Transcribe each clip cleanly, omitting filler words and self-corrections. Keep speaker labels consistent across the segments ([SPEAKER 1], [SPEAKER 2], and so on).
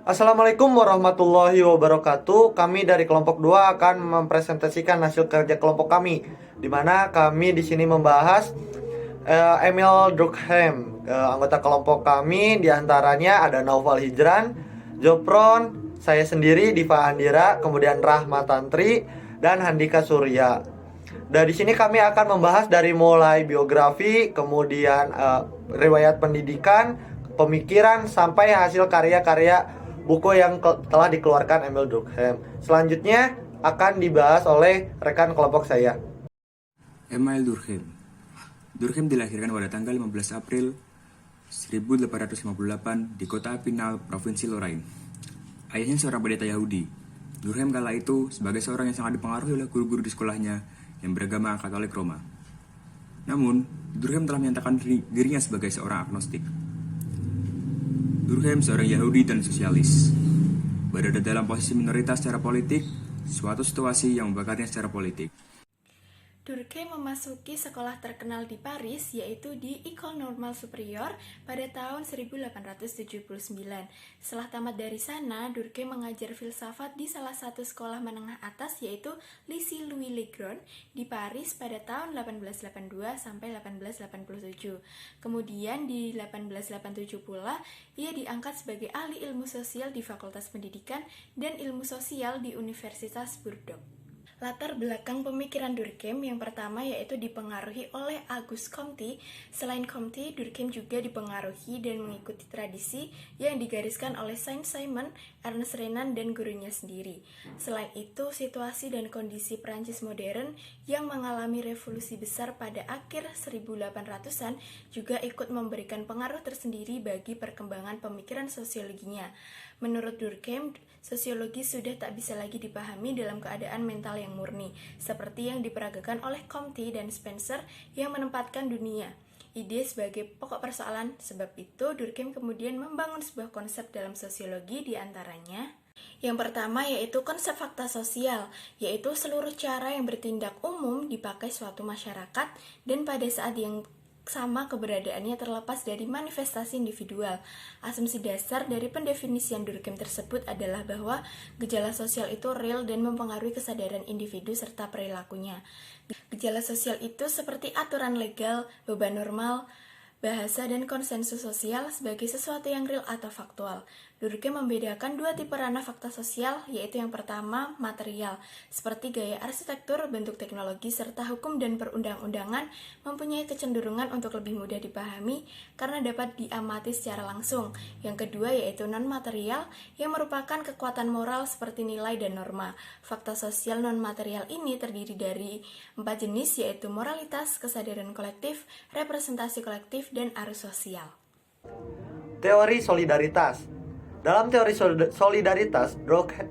[SPEAKER 1] Assalamualaikum warahmatullahi wabarakatuh. Kami dari kelompok 2 akan mempresentasikan hasil kerja kelompok kami, di mana kami di sini membahas Emil Durkheim. Anggota kelompok kami diantaranya ada Naufal Hijran, Jopron, saya sendiri Diva Andira, kemudian Rahma Tantri, dan Handika Surya. Dari sini kami akan membahas dari mulai biografi, kemudian riwayat pendidikan, pemikiran, sampai hasil karya-karya buku yang telah dikeluarkan Emil Durkheim. Selanjutnya akan dibahas oleh rekan kelompok saya.
[SPEAKER 2] Emil Durkheim. Durkheim dilahirkan pada tanggal 15 April 1858 di kota Epinal, Provinsi Lorraine. Ayahnya seorang pendeta Yahudi. Durkheim kala itu sebagai seorang yang sangat dipengaruhi oleh guru-guru di sekolahnya yang beragama Katolik Roma. Namun, Durkheim telah menyatakan dirinya sebagai seorang agnostik. Durkheim seorang Yahudi dan sosialis, berada dalam posisi minoritas secara politik, suatu situasi yang membakarnya secara politik.
[SPEAKER 3] Durkheim memasuki sekolah terkenal di Paris, yaitu di École Normale Supérieure pada tahun 1879. Setelah tamat dari sana, Durkheim mengajar filsafat di salah satu sekolah menengah atas, yaitu Lycée Louis le Grand di Paris pada tahun 1882 sampai 1887. Kemudian di 1887 pula, ia diangkat sebagai ahli ilmu sosial di Fakultas Pendidikan dan Ilmu Sosial di Universitas Bordeaux. Latar belakang pemikiran Durkheim yang pertama yaitu dipengaruhi oleh Auguste Comte. Selain Comte, Durkheim juga dipengaruhi dan mengikuti tradisi yang digariskan oleh Saint-Simon, Ernest Renan, dan gurunya sendiri. Selain itu, situasi dan kondisi Prancis modern yang mengalami revolusi besar pada akhir 1800-an juga ikut memberikan pengaruh tersendiri bagi perkembangan pemikiran sosiologinya. Menurut Durkheim, sosiologi sudah tak bisa lagi dipahami dalam keadaan mental yang murni, seperti yang diperagakan oleh Comte dan Spencer yang menempatkan dunia ide sebagai pokok persoalan. Sebab itu, Durkheim kemudian membangun sebuah konsep dalam sosiologi, diantaranya yang pertama yaitu konsep fakta sosial, yaitu seluruh cara yang bertindak umum dipakai suatu masyarakat dan pada saat yang sama keberadaannya terlepas dari manifestasi individual. Asumsi dasar dari pendefinisian Durkheim tersebut adalah bahwa gejala sosial itu real dan mempengaruhi kesadaran individu serta perilakunya. Gejala sosial itu seperti aturan legal, beban normal, bahasa, dan konsensus sosial sebagai sesuatu yang real atau faktual. Durkheim membedakan dua tipe ranah fakta sosial, yaitu yang pertama, material, seperti gaya arsitektur, bentuk teknologi, serta hukum dan perundang-undangan mempunyai kecenderungan untuk lebih mudah dipahami karena dapat diamati secara langsung. Yang kedua yaitu non-material, yang merupakan kekuatan moral seperti nilai dan norma. Fakta sosial non-material ini terdiri dari 4 jenis, yaitu moralitas, kesadaran kolektif, representasi kolektif, dan arus sosial.
[SPEAKER 1] Teori solidaritas. Dalam teori solidaritas,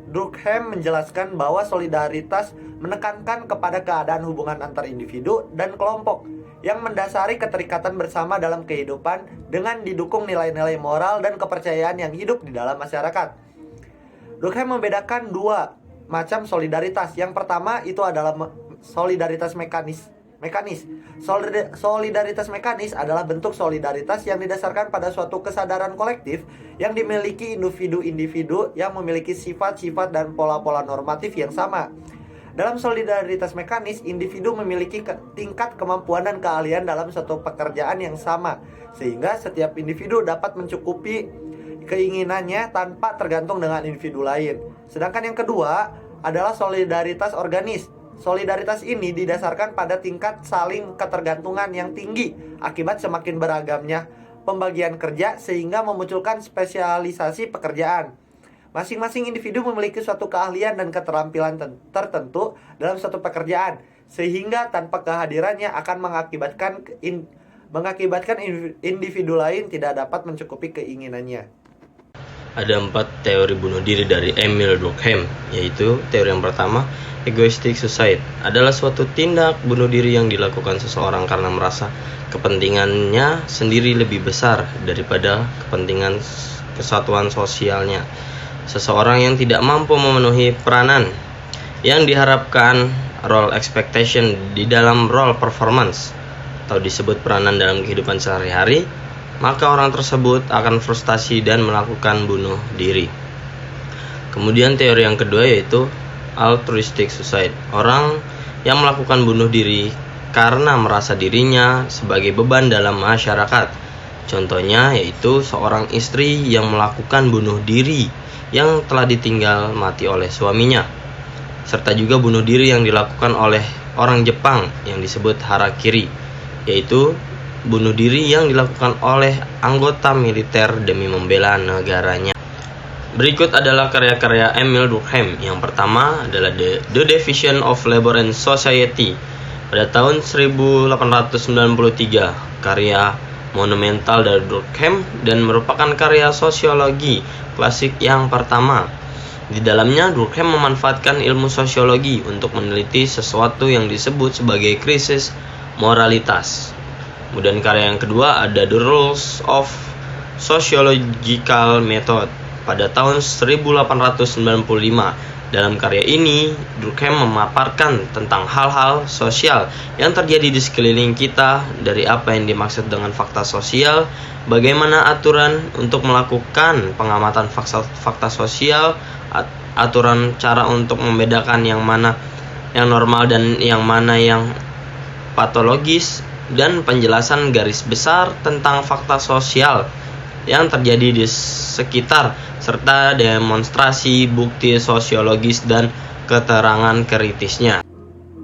[SPEAKER 1] Durkheim menjelaskan bahwa solidaritas menekankan kepada keadaan hubungan antar individu dan kelompok yang mendasari keterikatan bersama dalam kehidupan dengan didukung nilai-nilai moral dan kepercayaan yang hidup di dalam masyarakat. Durkheim membedakan dua macam solidaritas. Yang pertama itu adalah solidaritas mekanis. Solidaritas mekanis adalah bentuk solidaritas yang didasarkan pada suatu kesadaran kolektif yang dimiliki individu-individu yang memiliki sifat-sifat dan pola-pola normatif yang sama. Dalam solidaritas mekanis, individu memiliki tingkat kemampuan dan keahlian dalam suatu pekerjaan yang sama, sehingga setiap individu dapat mencukupi keinginannya tanpa tergantung dengan individu lain. Sedangkan yang kedua adalah solidaritas organis. Solidaritas ini didasarkan pada tingkat saling ketergantungan yang tinggi akibat semakin beragamnya pembagian kerja sehingga memunculkan spesialisasi pekerjaan. Masing-masing individu memiliki suatu keahlian dan keterampilan tertentu dalam suatu pekerjaan sehingga tanpa kehadirannya akan mengakibatkan individu lain tidak dapat mencukupi keinginannya.
[SPEAKER 4] Ada 4 teori bunuh diri dari Emil Durkheim, yaitu teori yang pertama, egoistic suicide, adalah suatu tindak bunuh diri yang dilakukan seseorang karena merasa kepentingannya sendiri lebih besar daripada kepentingan kesatuan sosialnya. Seseorang yang tidak mampu memenuhi peranan yang diharapkan, role expectation, di dalam role performance atau disebut peranan dalam kehidupan sehari-hari, maka orang tersebut akan frustasi dan melakukan bunuh diri. Kemudian teori yang kedua yaitu altruistic suicide. Orang yang melakukan bunuh diri karena merasa dirinya sebagai beban dalam masyarakat. Contohnya yaitu seorang istri yang melakukan bunuh diri yang telah ditinggal mati oleh suaminya. Serta juga bunuh diri yang dilakukan oleh orang Jepang yang disebut harakiri, yaitu bunuh diri yang dilakukan oleh anggota militer demi membela negaranya. Berikut adalah karya-karya Emil Durkheim. Yang pertama adalah The Division of Labor and Society pada tahun 1893, karya monumental dari Durkheim dan merupakan karya sosiologi klasik yang pertama. Di dalamnya Durkheim memanfaatkan ilmu sosiologi untuk meneliti sesuatu yang disebut sebagai krisis moralitas. Kemudian karya yang kedua ada The Rules of Sociological Method pada tahun 1895. Dalam karya ini, Durkheim memaparkan tentang hal-hal sosial yang terjadi di sekeliling kita, dari apa yang dimaksud dengan fakta sosial, bagaimana aturan untuk melakukan pengamatan fakta sosial, aturan cara untuk membedakan yang mana yang normal dan yang mana yang patologis, dan penjelasan garis besar tentang fakta sosial yang terjadi di sekitar, serta demonstrasi bukti sosiologis dan keterangan kritisnya.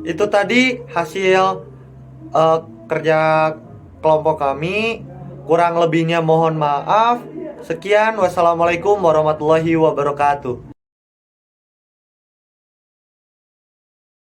[SPEAKER 1] Itu tadi hasil kerja kelompok kami. Kurang lebihnya mohon maaf. Sekian, wassalamualaikum warahmatullahi wabarakatuh.